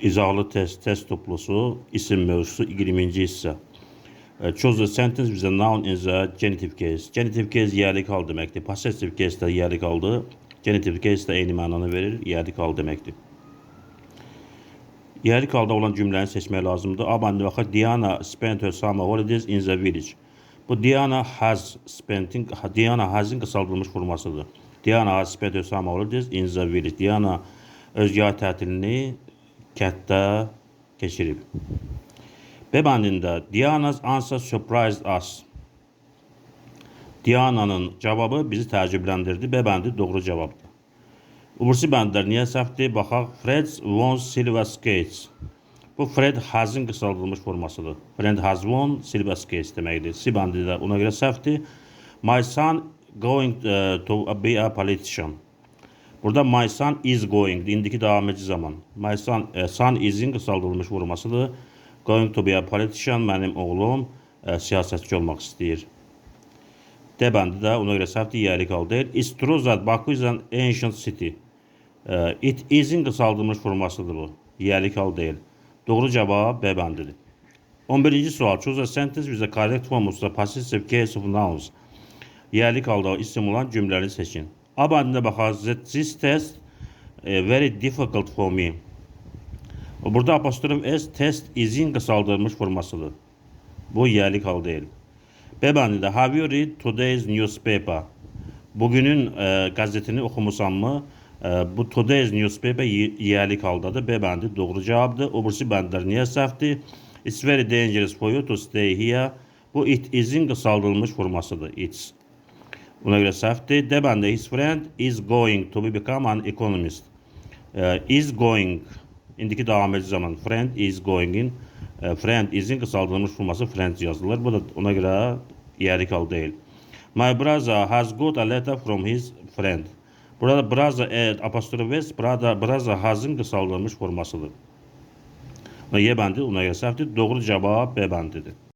İzahlı test toplusu, isim mevzusu 20. hissə. Choose a sentence with a noun in the genitive case. Genitive case yerlik hal deməkdir. Possessive case də yerlik haldır. Genitive case də eyni mənanı verir. Yerlik hal deməkdir. Yerlik halda olan cümləni seçmək lazımdır. Abandi baxaq. Diana spent her summer holidays in the village. Bu Diana has'in qısaldılmış formasıdır. Diana has spent her summer holidays in the village. Diana öz yay tətilini kənddə keçirib. B bandında Diana's answer surprised us. Diana'nın cevabı bizi təəccübləndirdi. B bəndi doğru cavabdır. Ubursi bəndlər niyə səhvdir? Baxaq. Fred won silver skates. Bu Fred has'ın qısaldılmış formasıdır. Fred has won silver skates deməkdir. C bəndi də ona görə səhvdir. My son going to be a politician. Burada my son is going. İndiki devam edici zaman. My son is'in qısaldılmış formasıdır. Going to be a politician. Mənim oğlum siyasetçi olmaq istəyir. D bəndi də ona görə səhvdir. Yerlik hal deyil. It's true that Baku is an ancient city. It is'in qısaldılmış formasıdır bu. Yerlik hal deyil. Doğru cevap B bəndidir. 11. sual. Choose a sentence with the correct form of the possessive case of nouns. Yerlik halda isim olan cümlələri seçin. A bəndində baxaq. This test very difficult for me. Burada apostrof S test is'in qısaldılmış formasıdır. Bu yerlik hal değil. B bəndində have you read today's newspaper? Bugünün gazetini oxumusan mı? Bu today's newspaper yerlik haldadır. B bəndi doğru cavabdır. Obursi bəndlər niyə səhvdir? It's very dangerous for you to stay here. Bu it is'in qısaldılmış formasıdır. It's. Buna görə səhvdir. D bəndə his friend is going to become an economist. Is going. İndiki devam edici zaman. Friend is going'in. Friend is'in qısaldılmış forması friend yazılır. Bu da ona görə yerlik hal değil. My brother has got a letter from his friend. Burada brother apostrof s brother has'ın qısaldılmış formasıdır. Y bəndi ona görə səhvdir. Doğru cavab B bəndidir.